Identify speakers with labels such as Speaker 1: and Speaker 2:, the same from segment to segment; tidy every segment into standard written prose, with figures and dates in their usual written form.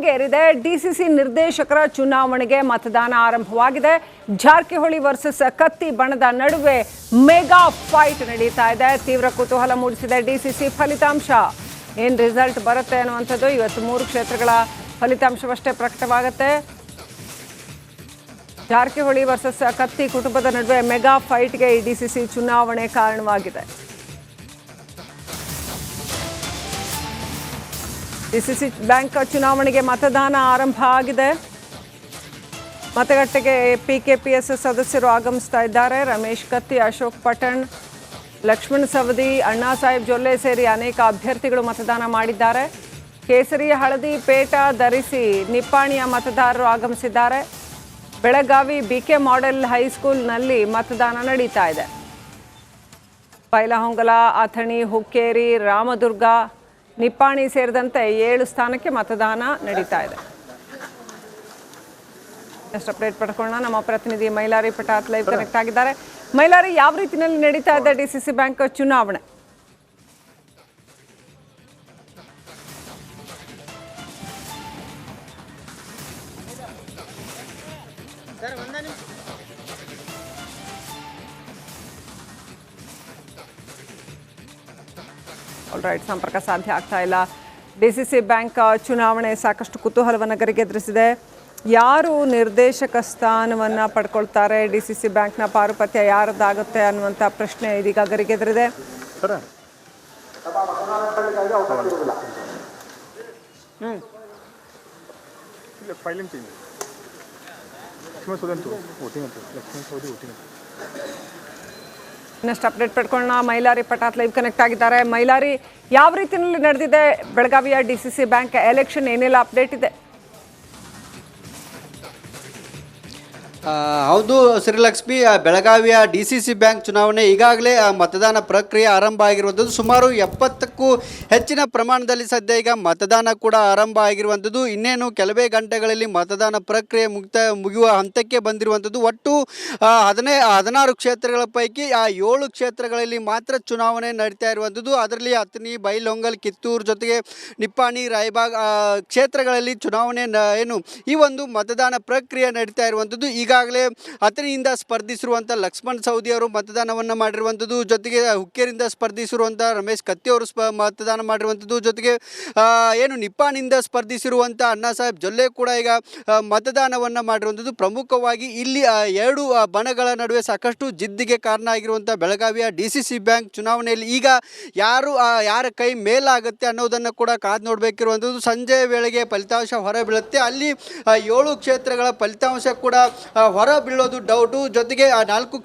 Speaker 1: ರಂಗೇರಿದೆ. DCC ನಿರ್ದೇಶಕರ ಚುನಾವಣೆಗೆ ಮತದಾನ ಆರಂಭವಾಗಿದೆ. ಜಾರಕಿಹೊಳಿ ವರ್ಸಸ್ ಕತ್ತಿ ಬಣದ ನಡುವೆ ಮೆಗಾ ಫೈಟ್ ನಡೀತಾ ಇದೆ. ತೀವ್ರ ಕುತೂಹಲ ಮೂಡಿಸಿದೆ ಡಿಸಿಸಿ ಫಲಿತಾಂಶ. ಏನು ರಿಸಲ್ಟ್ ಬರುತ್ತೆ ಅನ್ನುವಂಥದ್ದು ಇವತ್ತು 3 ಕ್ಷೇತ್ರಗಳ ಫಲಿತಾಂಶವಷ್ಟೇ ಪ್ರಕಟವಾಗುತ್ತೆ. ಜಾರಕಿಹೊಳಿ ವರ್ಸಸ್ ಕತ್ತಿ ಕುಟುಂಬದ ನಡುವೆ ಮೆಗಾ ಫೈಟ್ಗೆ ಈ ಡಿಸಿಸಿ ಚುನಾವಣೆ ಕಾರಣವಾಗಿದೆ. ಡಿಸಿಸಿ ಬ್ಯಾಂಕ್ ಚುನಾವಣೆಗೆ ಮತದಾನ ಆರಂಭ ಆಗಿದೆ. ಮತಗಟ್ಟೆಗೆ ಪಿಕೆಪಿಎಸ್ ಸದಸ್ಯರು ಆಗಮಿಸ್ತಾ ಇದ್ದಾರೆ. ರಮೇಶ್ ಕತ್ತಿ, ಅಶೋಕ್ ಪಠಣ್, ಲಕ್ಷ್ಮಣ್ ಸವದಿ, ಅಣ್ಣಾ ಸಾಹೇಬ್ ಜೊಲ್ಲೆ ಸೇರಿ ಅನೇಕ ಅಭ್ಯರ್ಥಿಗಳು ಮತದಾನ ಮಾಡಿದ್ದಾರೆ. ಕೇಸರಿ ಹಳದಿ ಪೇಟ ಧರಿಸಿ ನಿಪ್ಪಾಣಿಯ ಮತದಾರರು ಆಗಮಿಸಿದ್ದಾರೆ. ಬೆಳಗಾವಿ ಬಿಕೆ ಮಾಡೆಲ್ ಹೈಸ್ಕೂಲ್ನಲ್ಲಿ ಮತದಾನ ನಡೀತಾ ಇದೆ. ಬೈಲಹೊಂಗಲ, ಅಥಣಿ, ಹುಕ್ಕೇರಿ, ರಾಮದುರ್ಗ, ನಿಪ್ಪಾಣಿ ಸೇರಿದಂತೆ 7 ಸ್ಥಾನಕ್ಕೆ ಮತದಾನ ನಡೀತಾ ಇದೆ. ನೆಕ್ಸ್ಟ್ ಅಪ್ಡೇಟ್ ಪಡ್ಕೊಳ್ಳೋಣ. ನಮ್ಮ ಪ್ರತಿನಿಧಿ ಮೈಲಾರಿ ಪಟಾತ್ ಲೈವ್ ಕನೆಕ್ಟ್ ಆಗಿದ್ದಾರೆ. ಮೈಲಾರಿ, ಯಾವ ರೀತಿಯಲ್ಲಿ ನಡೀತಾ ಇದೆ ಡಿಸಿಸಿ ಬ್ಯಾಂಕ್ ಚುನಾವಣೆ? ಆಲ್ರೈಟ್, ಸಂಪರ್ಕ ಸಾಧ್ಯ ಆಗ್ತಾ ಇಲ್ಲ. ಡಿಸಿಸಿ ಬ್ಯಾಂಕ್ ಚುನಾವಣೆ ಸಾಕಷ್ಟು ಕುತೂಹಲವನ್ನು ಗರಿಗೆದರಿಸಿದೆ. ಯಾರು ನಿರ್ದೇಶಕ ಸ್ಥಾನವನ್ನು ಪಡ್ಕೊಳ್ತಾರೆ, ಡಿಸಿಸಿ ಬ್ಯಾಂಕ್ನ ಪಾರುಪತ್ಯ ಯಾರದ್ದಾಗುತ್ತೆ ಅನ್ನುವಂಥ ಪ್ರಶ್ನೆ ಇದೀಗ ಗರಿಗೆದರಿದೆ. ನೆಕ್ಸ್ಟ್ ಅಪ್ಡೇಟ್ ಪಡ್ಕೊಳ್ಳೋಣ. ಮೈಲಾರಿ ಪಟಾತ್ ಲೈವ್ ಕನೆಕ್ಟ್ ಆಗಿದ್ದಾರೆ. ಮೈಲಾರಿ, ಯಾವ ರೀತಿಯಲ್ಲಿ ನಡೆದಿದೆ ಬೆಳಗಾವಿಯ ಡಿಸಿಸಿ ಬ್ಯಾಂಕ್ ಎಲೆಕ್ಷನ್? ಏನೆಲ್ಲ ಅಪ್ಡೇಟ್ ಇದೆ?
Speaker 2: ಹೌದು ಶ್ರೀಲಕ್ಷ್ಮಿ, ಬೆಳಗಾವಿಯ ಡಿಸಿಸಿ ಬ್ಯಾಂಕ್ ಚುನಾವಣೆ ಈಗಾಗಲೇ ಮತದಾನ ಪ್ರಕ್ರಿಯೆ ಆರಂಭ ಆಗಿರುವಂಥದ್ದು. ಸುಮಾರು 70ಕ್ಕೂ ಹೆಚ್ಚಿನ ಪ್ರಮಾಣದಲ್ಲಿ ಸದ್ಯ ಈಗ ಮತದಾನ ಕೂಡ ಆರಂಭ ಆಗಿರುವಂಥದ್ದು. ಇನ್ನೇನು ಕೆಲವೇ ಗಂಟೆಗಳಲ್ಲಿ ಮತದಾನ ಪ್ರಕ್ರಿಯೆ ಮುಗಿಯುವ ಹಂತಕ್ಕೆ ಬಂದಿರುವಂಥದ್ದು. ಒಟ್ಟು 16 ಕ್ಷೇತ್ರಗಳ ಪೈಕಿ 7 ಕ್ಷೇತ್ರಗಳಲ್ಲಿ ಮಾತ್ರ ಚುನಾವಣೆ ನಡೀತಾ ಇರುವಂಥದ್ದು. ಅದರಲ್ಲಿ ಅಥಣಿ, ಬೈಲಹೊಂಗಲ್, ಕಿತ್ತೂರು ಜೊತೆಗೆ ನಿಪ್ಪಾಣಿ, ರಾಯಬಾಗ್ ಕ್ಷೇತ್ರಗಳಲ್ಲಿ ಚುನಾವಣೆ ಈ ಒಂದು ಮತದಾನ ಪ್ರಕ್ರಿಯೆ ನಡೀತಾ ಇರುವಂಥದ್ದು. ಈಗಾಗಲೇ ಅಥಣಿಯಿಂದ ಸ್ಪರ್ಧಿಸಿರುವಂಥ ಲಕ್ಷ್ಮಣ್ ಸವದಿ ಅವರು ಮತದಾನವನ್ನು ಮಾಡಿರುವಂಥದ್ದು. ಜೊತೆಗೆ ಹುಕ್ಕೇರಿಯಿಂದ ಸ್ಪರ್ಧಿಸಿರುವಂಥ ರಮೇಶ್ ಕತ್ತಿ ಅವರು ಮತದಾನ ಮಾಡಿರುವಂಥದ್ದು. ಜೊತೆಗೆ ನಿಪ್ಪಾಣಿಯಿಂದ ಸ್ಪರ್ಧಿಸಿರುವಂಥ ಅಣ್ಣಾ ಸಾಹೇಬ್ ಜೊಲ್ಲೆ ಕೂಡ ಈಗ ಮತದಾನವನ್ನು ಮಾಡಿರುವಂಥದ್ದು. ಪ್ರಮುಖವಾಗಿ ಇಲ್ಲಿ 2 ಬಣಗಳ ನಡುವೆ ಸಾಕಷ್ಟು ಜಿದ್ದಿಗೆ ಕಾರಣ ಆಗಿರುವಂಥ ಬೆಳಗಾವಿಯ ಡಿಸಿಸಿ ಬ್ಯಾಂಕ್ ಚುನಾವಣೆಯಲ್ಲಿ ಈಗ ಯಾರ ಕೈ ಮೇಲಾಗುತ್ತೆ ಅನ್ನೋದನ್ನು ಕೂಡ ಕಾದು ನೋಡಬೇಕಿರುವಂಥದ್ದು. ಸಂಜೆ ವೇಳೆಗೆ ಫಲಿತಾಂಶ ಹೊರಬೀಳುತ್ತೆ. ಅಲ್ಲಿ 7 ಕ್ಷೇತ್ರಗಳ ಫಲಿತಾಂಶ ಕೂಡ ಹೊರ ಬೀಳೋದು ಡೌಟು. ಜೊತೆಗೆ 4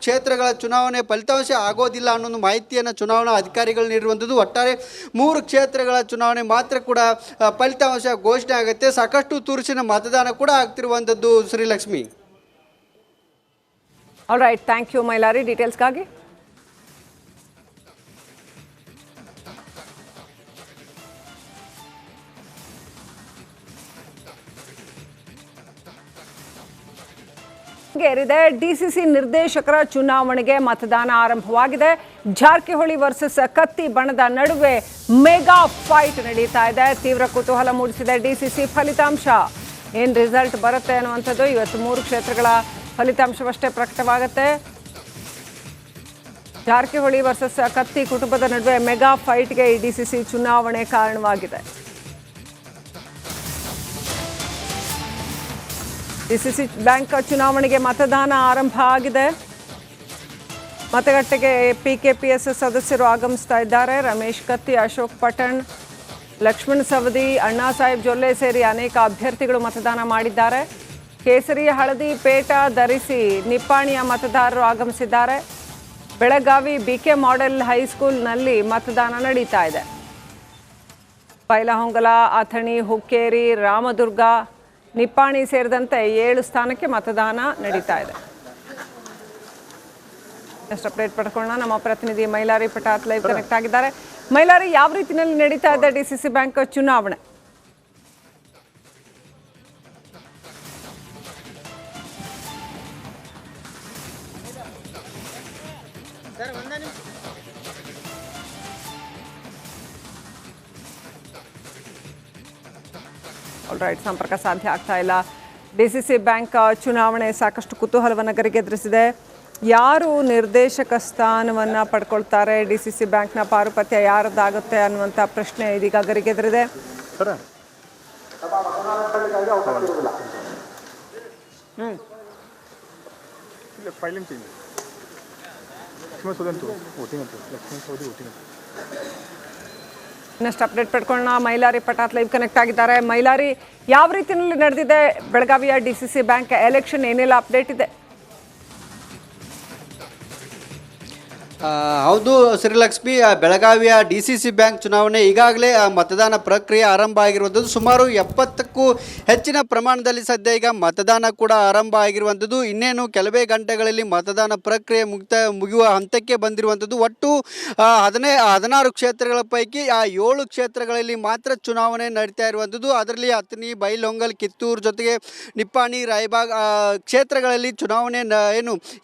Speaker 2: ಕ್ಷೇತ್ರಗಳ ಚುನಾವಣೆ ಫಲಿತಾಂಶ ಆಗೋದಿಲ್ಲ ಅನ್ನೋ ಮಾಹಿತಿಯನ್ನು ಚುನಾವಣಾ ಅಧಿಕಾರಿಗಳು ನೀಡಿರುವಂಥದ್ದು. ಒಟ್ಟಾರೆ 3 ಕ್ಷೇತ್ರಗಳ ಚುನಾವಣೆ ಮಾತ್ರ ಕೂಡ ಫಲಿತಾಂಶ ಘೋಷಣೆ ಆಗುತ್ತೆ. ಸಾಕಷ್ಟು ತುರುಸಿನ ಮತದಾನ ಕೂಡ ಆಗ್ತಿರುವಂಥದ್ದು Shrilakshmi.
Speaker 1: All right, thank you Mailari ಡೀಟೇಲ್ಸ್ಗಾಗಿ. ರಂಗೇರಿದೆ. ಡಿಸಿಸಿ ನಿರ್ದೇಶಕರ ಚುನಾವಣೆಗೆ ಮತದಾನ ಆರಂಭವಾಗಿದೆ. ಜಾರಕಿಹೊಳಿ ವರ್ಸಸ್ ಕತ್ತಿ ಬಣದ ನಡುವೆ ಮೆಗಾ ಫೈಟ್ ನಡೀತಾ ಇದೆ. ತೀವ್ರ ಕುತೂಹಲ ಮೂಡಿಸಿದೆ ಡಿಸಿಸಿ ಫಲಿತಾಂಶ. ಏನು ರಿಸಲ್ಟ್ ಬರುತ್ತೆ ಅನ್ನುವಂಥದ್ದು ಇವತ್ತು 3 ಕ್ಷೇತ್ರಗಳ ಫಲಿತಾಂಶವಷ್ಟೇ ಪ್ರಕಟವಾಗುತ್ತೆ. ಜಾರಕಿಹೊಳಿ ವರ್ಸಸ್ ಕತ್ತಿ ಕುಟುಂಬದ ನಡುವೆ ಮೆಗಾ ಫೈಟ್ಗೆ ಈ ಡಿಸಿಸಿ ಚುನಾವಣೆ ಕಾರಣವಾಗಿದೆ. ಡಿಸಿಸಿ ಬ್ಯಾಂಕ್ ಚುನಾವಣೆಗೆ ಮತದಾನ ಆರಂಭ ಆಗಿದೆ. ಮತಗಟ್ಟೆಗೆ ಪಿಕೆಪಿಎಸ್ ಸದಸ್ಯರು ಆಗಮಿಸ್ತಾ ಇದ್ದಾರೆ. ರಮೇಶ್ ಕತ್ತಿ, ಅಶೋಕ್ ಪಠಣ್, ಲಕ್ಷ್ಮಣ್ ಸವದಿ, ಅಣ್ಣಾ ಸಾಹೇಬ್ ಜೊಲ್ಲೆ ಸೇರಿ ಅನೇಕ ಅಭ್ಯರ್ಥಿಗಳು ಮತದಾನ ಮಾಡಿದ್ದಾರೆ. ಕೇಸರಿ ಹಳದಿ ಪೇಟ ಧರಿಸಿ ನಿಪ್ಪಾಣಿಯ ಮತದಾರರು ಆಗಮಿಸಿದ್ದಾರೆ. ಬೆಳಗಾವಿ ಬಿಕೆ ಮಾಡೆಲ್ ಹೈಸ್ಕೂಲ್ನಲ್ಲಿ ಮತದಾನ ನಡೀತಾ ಇದೆ. ಬೈಲಹೊಂಗಲ, ಅಥಣಿ, ಹುಕ್ಕೇರಿ, ರಾಮದುರ್ಗ, ನಿಪ್ಪಾಣಿ ಸೇರಿದಂತೆ 7 ಸ್ಥಾನಕ್ಕೆ ಮತದಾನ ನಡೀತಾ ಇದೆ. ನೆಕ್ಸ್ಟ್ ಅಪ್ಡೇಟ್ ಪಡ್ಕೊಳ್ಳೋಣ. ನಮ್ಮ ಪ್ರತಿನಿಧಿ ಮೈಲಾರಿ ಪಟಾತ್ ಲೈವ್ ಕನೆಕ್ಟ್ ಆಗಿದ್ದಾರೆ. ಮೈಲಾರಿ, ಯಾವ ರೀತಿಯಲ್ಲಿ ನಡೀತಾ ಇದೆ ಡಿಸಿಸಿ ಬ್ಯಾಂಕ್ ಚುನಾವಣೆ? ಆಲ್ರೈಟ್, ಸಂಪರ್ಕ ಸಾಧ್ಯ ಆಗ್ತಾ ಇಲ್ಲ. ಡಿಸಿಸಿ ಬ್ಯಾಂಕ್ ಚುನಾವಣೆ ಸಾಕಷ್ಟು ಕುತೂಹಲವನ್ನು ಗರಿಗೆದರಿಸಿದೆ. ಯಾರು ನಿರ್ದೇಶಕ ಸ್ಥಾನವನ್ನು ಪಡ್ಕೊಳ್ತಾರೆ, ಡಿಸಿಸಿ ಬ್ಯಾಂಕ್ನ ಪಾರುಪತ್ಯ ಯಾರದ್ದಾಗುತ್ತೆ ಅನ್ನುವಂಥ ಪ್ರಶ್ನೆ ಇದೀಗ ಗರಿಗೆದರಿದೆ. ಇನ್ನಷ್ಟು ಅಪ್ಡೇಟ್ ಪಡ್ಕೊಳ್ಳೋಣ. ಮೈಲಾರಿ ಪಟಾತ್ ಲೈವ್ ಕನೆಕ್ಟ್ ಆಗಿದ್ದಾರೆ. ಮೈಲಾರಿ, ಯಾವ ರೀತಿಯಲ್ಲಿ ನಡೆದಿದೆ ಬೆಳಗಾವಿಯ ಡಿಸಿಸಿ ಬ್ಯಾಂಕ್ ಎಲೆಕ್ಷನ್, ಏನೆಲ್ಲ ಅಪ್ಡೇಟ್ ಇದೆ?
Speaker 2: ಹೌದು ಶ್ರೀಲಕ್ಷ್ಮಿ, ಬೆಳಗಾವಿಯ DCC ಬ್ಯಾಂಕ್ ಚುನಾವಣೆ ಈಗಾಗಲೇ ಮತದಾನ ಪ್ರಕ್ರಿಯೆ ಆರಂಭ ಆಗಿರುವಂಥದ್ದು. ಸುಮಾರು 70ಕ್ಕೂ ಹೆಚ್ಚಿನ ಪ್ರಮಾಣದಲ್ಲಿ ಸದ್ಯ ಈಗ ಮತದಾನ ಕೂಡ ಆರಂಭ ಆಗಿರುವಂಥದ್ದು. ಇನ್ನೇನು ಕೆಲವೇ ಗಂಟೆಗಳಲ್ಲಿ ಮತದಾನ ಪ್ರಕ್ರಿಯೆ ಮುಗಿಯುವ ಹಂತಕ್ಕೆ ಬಂದಿರುವಂಥದ್ದು. ಒಟ್ಟು 16 ಕ್ಷೇತ್ರಗಳ ಪೈಕಿ 7 ಕ್ಷೇತ್ರಗಳಲ್ಲಿ ಮಾತ್ರ ಚುನಾವಣೆ ನಡೀತಾ ಇರುವಂಥದ್ದು. ಅದರಲ್ಲಿ ಅಥಣಿ, ಬೈಲಹೊಂಗಲ್, ಕಿತ್ತೂರು ಜೊತೆಗೆ ನಿಪ್ಪಾಣಿ, ರಾಯಬಾಗ್ ಕ್ಷೇತ್ರಗಳಲ್ಲಿ ಚುನಾವಣೆ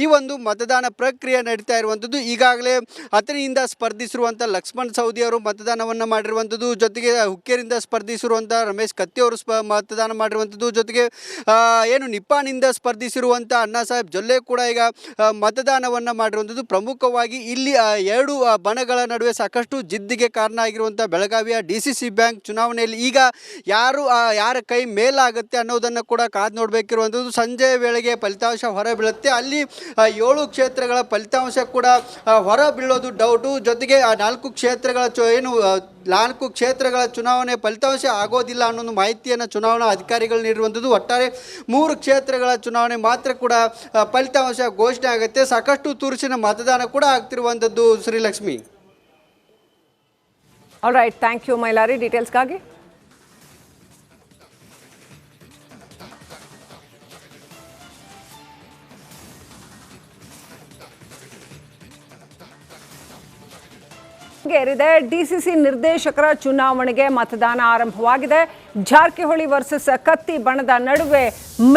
Speaker 2: ಈ ಒಂದು ಮತದಾನ ಪ್ರಕ್ರಿಯೆ ನಡೀತಾ ಇರುವಂಥದ್ದು. ಈಗಾಗಲೇ ಅಥಣಿಯಿಂದ ಸ್ಪರ್ಧಿಸಿರುವಂಥ ಲಕ್ಷ್ಮಣ್ ಸವದಿ ಅವರು ಮತದಾನವನ್ನು ಮಾಡಿರುವಂಥದ್ದು. ಜೊತೆಗೆ ಹುಕ್ಕೇರಿಯಿಂದ ಸ್ಪರ್ಧಿಸಿರುವಂಥ ರಮೇಶ್ ಕತ್ತಿ ಅವರು ಮತದಾನ ಮಾಡಿರುವಂಥದ್ದು. ಜೊತೆಗೆ ನಿಪ್ಪಾಣಿಯಿಂದ ಸ್ಪರ್ಧಿಸಿರುವಂಥ ಅಣ್ಣಾ ಸಾಹೇಬ್ ಜೊಲ್ಲೆ ಕೂಡ ಈಗ ಮತದಾನವನ್ನು ಮಾಡಿರುವಂಥದ್ದು. ಪ್ರಮುಖವಾಗಿ ಇಲ್ಲಿ 2 ಬಣಗಳ ನಡುವೆ ಸಾಕಷ್ಟು ಜಿದ್ದಿಗೆ ಕಾರಣ ಆಗಿರುವಂಥ ಬೆಳಗಾವಿಯ DCC ಬ್ಯಾಂಕ್ ಚುನಾವಣೆಯಲ್ಲಿ ಈಗ ಯಾರ ಕೈ ಮೇಲಾಗುತ್ತೆ ಅನ್ನೋದನ್ನು ಕೂಡ ಕಾದು ನೋಡಬೇಕಿರುವಂಥದ್ದು. ಸಂಜೆ ವೇಳೆಗೆ ಫಲಿತಾಂಶ ಹೊರಬೀಳುತ್ತೆ. ಅಲ್ಲಿ 7 ಕ್ಷೇತ್ರಗಳ ಫಲಿತಾಂಶ ಕೂಡ ಹೊರ ಬೀಳೋದು ಡೌಟು. ಜೊತೆಗೆ 4 ಕ್ಷೇತ್ರಗಳ 4 ಕ್ಷೇತ್ರಗಳ ಚುನಾವಣೆ ಫಲಿತಾಂಶ ಆಗೋದಿಲ್ಲ ಅನ್ನೋ ಮಾಹಿತಿಯನ್ನು ಚುನಾವಣಾ ಅಧಿಕಾರಿಗಳು ನೀಡಿರುವಂಥದ್ದು. ಒಟ್ಟಾರೆ 3 ಕ್ಷೇತ್ರಗಳ ಚುನಾವಣೆ ಮಾತ್ರ ಕೂಡ ಫಲಿತಾಂಶ ಘೋಷಣೆ ಆಗುತ್ತೆ. ಸಾಕಷ್ಟು ತುರುಸಿನ ಮತದಾನ ಕೂಡ ಆಗ್ತಿರುವಂಥದ್ದು Shrilakshmi.
Speaker 1: Alright, thank you Mailari ಡೀಟೇಲ್ಸ್ಗಾಗಿ. ಏರಿದೆ ಡಿಸಿಸಿ ನಿರ್ದೇಶಕರ ಚುನಾವಣೆಗೆ ಮತದಾನ ಆರಂಭವಾಗಿದೆ. ಜಾರಕಿಹೊಳಿ ವರ್ಸಸ್ ಕತ್ತಿ ಬಣದ ನಡುವೆ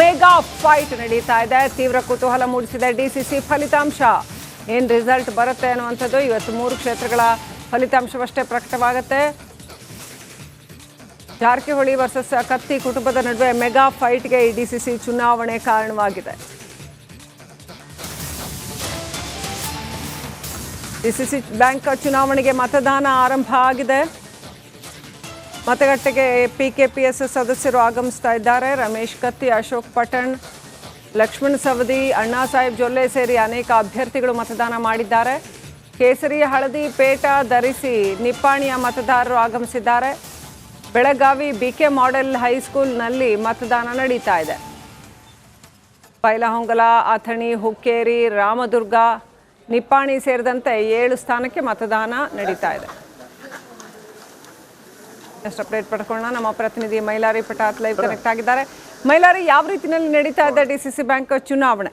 Speaker 1: ಮೆಗಾ ಫೈಟ್ ನಡೀತಾ ಇದೆ. ತೀವ್ರ ಕುತೂಹಲ ಮೂಡಿಸಿದೆ ಡಿಸಿಸಿ ಫಲಿತಾಂಶ. ಏನು ರಿಸಲ್ಟ್ ಬರುತ್ತೆ ಅನ್ನುವಂಥದ್ದು ಇವತ್ತು 3 ಕ್ಷೇತ್ರಗಳ ಫಲಿತಾಂಶವಷ್ಟೇ ಪ್ರಕಟವಾಗುತ್ತೆ. ಜಾರಕಿಹೊಳಿ ವರ್ಸಸ್ ಕತ್ತಿ ಕುಟುಂಬದ ನಡುವೆ ಮೆಗಾ ಫೈಟ್ಗೆ ಈ ಡಿಸಿಸಿ ಚುನಾವಣೆ ಕಾರಣವಾಗಿದೆ. ಡಿಸಿಸಿ ಬ್ಯಾಂಕ್ ಚುನಾವಣೆಗೆ ಮತದಾನ ಆರಂಭ ಆಗಿದೆ. ಮತಗಟ್ಟೆಗೆ PKPS ಸದಸ್ಯರು ಆಗಮಿಸ್ತಾ ಇದ್ದಾರೆ. ರಮೇಶ್ ಕತ್ತಿ, ಅಶೋಕ್ ಪಠಣ್, ಲಕ್ಷ್ಮಣ್ ಸವದಿ, ಅಣ್ಣಾ ಸಾಹೇಬ್ ಜೊಲ್ಲೆ ಸೇರಿ ಅನೇಕ ಅಭ್ಯರ್ಥಿಗಳು ಮತದಾನ ಮಾಡಿದ್ದಾರೆ. ಕೇಸರಿ ಹಳದಿ ಪೇಟ ಧರಿಸಿ ನಿಪ್ಪಾಣಿಯ ಮತದಾರರು ಆಗಮಿಸಿದ್ದಾರೆ. ಬೆಳಗಾವಿ BK ಮಾಡೆಲ್ ಹೈಸ್ಕೂಲ್ನಲ್ಲಿ ಮತದಾನ ನಡೀತಾ ಇದೆ. ಬೈಲಹೊಂಗಲ, ಅಥಣಿ, ಹುಕ್ಕೇರಿ, ರಾಮದುರ್ಗ, ನಿಪ್ಪಾಣಿ ಸೇರಿದಂತೆ 7 ಸ್ಥಾನಕ್ಕೆ ಮತದಾನ ನಡೀತಾ ಇದೆ. ನೆಕ್ಸ್ಟ್ ಅಪ್ಡೇಟ್ ಪಡ್ಕೊಳ್ಳೋಣ. ನಮ್ಮ ಪ್ರತಿನಿಧಿ ಮೈಲಾರಿ ಪಟಾತ್ ಲೈವ್ ಕನೆಕ್ಟ್ ಆಗಿದ್ದಾರೆ. ಮೈಲಾರಿ, ಯಾವ ರೀತಿಯಲ್ಲಿ ನಡೀತಾ ಇದೆ ಡಿಸಿಸಿ ಬ್ಯಾಂಕ್ ಚುನಾವಣೆ?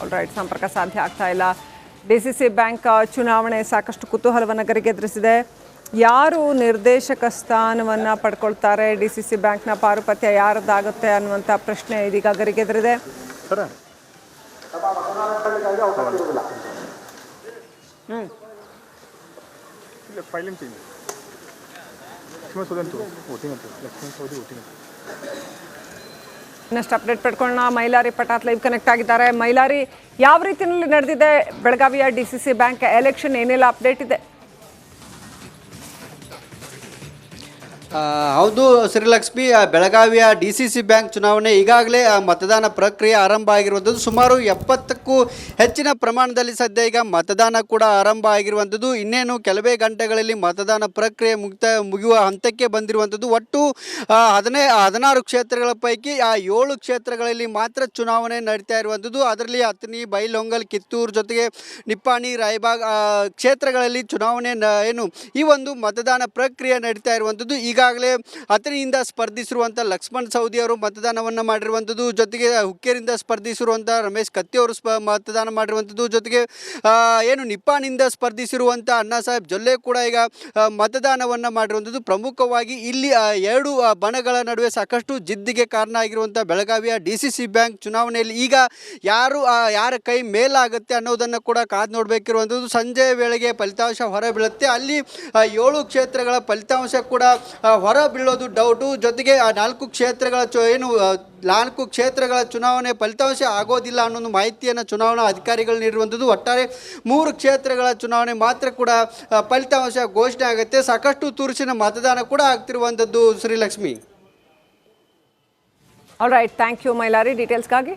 Speaker 1: ಆಲ್ರೈಟ್, ಸಂಪರ್ಕ ಸಾಧ್ಯ ಆಗ್ತಾ ಇಲ್ಲ. ಡಿಸಿಸಿ ಬ್ಯಾಂಕ್ ಚುನಾವಣೆ ಸಾಕಷ್ಟು ಕುತೂಹಲವನ್ನು ಗರಿಗೆದರಿಸಿದೆ. ಯಾರು ನಿರ್ದೇಶಕ ಸ್ಥಾನವನ್ನು ಪಡ್ಕೊಳ್ತಾರೆ, ಡಿಸಿಸಿ ಬ್ಯಾಂಕ್ನ ಪಾರುಪತ್ಯ ಯಾರದ್ದಾಗುತ್ತೆ ಅನ್ನುವಂಥ ಪ್ರಶ್ನೆ ಇದೀಗ ಗರಿಗೆದರಿದೆ. ಇನ್ನಷ್ಟು ಅಪ್ಡೇಟ್ ಪಡ್ಕೊಳ್ಳೋಣ. ಮೈಲಾರಿ ಪಟಾತ್ ಲೈವ್ ಕನೆಕ್ಟ್ ಆಗಿದ್ದಾರೆ. ಮೈಲಾರಿ, ಯಾವ ರೀತಿಯಲ್ಲಿ ನಡೆದಿದೆ ಬೆಳಗಾವಿಯ ಡಿಸಿಸಿ ಬ್ಯಾಂಕ್ ಎಲೆಕ್ಷನ್, ಏನೆಲ್ಲ ಅಪ್ಡೇಟ್ ಇದೆ?
Speaker 2: ಹೌದು ಶ್ರೀಲಕ್ಷ್ಮಿ, ಬೆಳಗಾವಿಯ DCC ಬ್ಯಾಂಕ್ ಚುನಾವಣೆ ಈಗಾಗಲೇ ಮತದಾನ ಪ್ರಕ್ರಿಯೆ ಆರಂಭ ಆಗಿರುವಂಥದ್ದು. ಸುಮಾರು 70ಕ್ಕೂ ಹೆಚ್ಚಿನ ಪ್ರಮಾಣದಲ್ಲಿ ಸದ್ಯ ಈಗ ಮತದಾನ ಕೂಡ ಆರಂಭ ಆಗಿರುವಂಥದ್ದು. ಇನ್ನೇನು ಕೆಲವೇ ಗಂಟೆಗಳಲ್ಲಿ ಮತದಾನ ಪ್ರಕ್ರಿಯೆ ಮುಗಿಯುವ ಹಂತಕ್ಕೆ ಬಂದಿರುವಂಥದ್ದು. ಒಟ್ಟು 16 ಕ್ಷೇತ್ರಗಳ ಪೈಕಿ 7 ಕ್ಷೇತ್ರಗಳಲ್ಲಿ ಮಾತ್ರ ಚುನಾವಣೆ ನಡೀತಾ ಇರುವಂಥದ್ದು. ಅದರಲ್ಲಿ ಅಥಣಿ, ಬೈಲಹೊಂಗಲ್, ಕಿತ್ತೂರು ಜೊತೆಗೆ ನಿಪ್ಪಾಣಿ, ರಾಯಬಾಗ್ ಕ್ಷೇತ್ರಗಳಲ್ಲಿ ಚುನಾವಣೆ ಈ ಒಂದು ಮತದಾನ ಪ್ರಕ್ರಿಯೆ ನಡೀತಾ ಇರುವಂಥದ್ದು. ಈಗಾಗಲೇ ಈಗಾಗಲೇ ಅಥಣಿಯಿಂದ ಸ್ಪರ್ಧಿಸಿರುವಂಥ ಲಕ್ಷ್ಮಣ್ ಸವದಿ ಅವರು ಮತದಾನವನ್ನು ಮಾಡಿರುವಂಥದ್ದು, ಜೊತೆಗೆ ಹುಕ್ಕೇರಿಯಿಂದ ಸ್ಪರ್ಧಿಸಿರುವಂಥ ರಮೇಶ್ ಕತ್ತಿ ಅವರು ಮತದಾನ ಮಾಡಿರುವಂಥದ್ದು, ಜೊತೆಗೆ ಏನು ನಿಪ್ಪಾಣಿಂದ ಸ್ಪರ್ಧಿಸಿರುವಂಥ ಅಣ್ಣಾ ಸಾಹೇಬ್ ಜೊಲ್ಲೆ ಕೂಡ ಈಗ ಮತದಾನವನ್ನು ಮಾಡಿರುವಂಥದ್ದು. ಪ್ರಮುಖವಾಗಿ ಇಲ್ಲಿ ಎರಡು ಬಣಗಳ ನಡುವೆ ಸಾಕಷ್ಟು ಜಿದ್ದಿಗೆ ಕಾರಣ ಆಗಿರುವಂಥ ಬೆಳಗಾವಿಯ DCC ಬ್ಯಾಂಕ್ ಚುನಾವಣೆಯಲ್ಲಿ ಈಗ ಯಾರ ಕೈ ಮೇಲಾಗುತ್ತೆ ಅನ್ನೋದನ್ನು ಕೂಡ ಕಾದು ನೋಡಬೇಕಿರುವಂಥದ್ದು. ಸಂಜೆ ವೇಳೆಗೆ ಫಲಿತಾಂಶ ಹೊರಬೀಳುತ್ತೆ. ಅಲ್ಲಿ 7 ಕ್ಷೇತ್ರಗಳ ಫಲಿತಾಂಶ ಕೂಡ ಹೊರ ಬೀಳೋದು ಡೌಟು. ಜೊತೆಗೆ ಆ 4 ಕ್ಷೇತ್ರಗಳ 4 ಕ್ಷೇತ್ರಗಳ ಚುನಾವಣೆ ಫಲಿತಾಂಶ ಆಗೋದಿಲ್ಲ ಅನ್ನೋ ಮಾಹಿತಿಯನ್ನು ಚುನಾವಣಾ ಅಧಿಕಾರಿಗಳು ನೀಡಿರುವಂಥದ್ದು. ಒಟ್ಟಾರೆ 3 ಕ್ಷೇತ್ರಗಳ ಚುನಾವಣೆ ಮಾತ್ರ ಕೂಡ ಫಲಿತಾಂಶ ಘೋಷಣೆ ಆಗುತ್ತೆ. ಸಾಕಷ್ಟು ತುರುಸಿನ ಮತದಾನ ಕೂಡ ಆಗ್ತಿರುವಂಥದ್ದು Shrilakshmi.
Speaker 1: All right, thank you Mailari ಡೀಟೇಲ್ಸ್ಗಾಗಿ.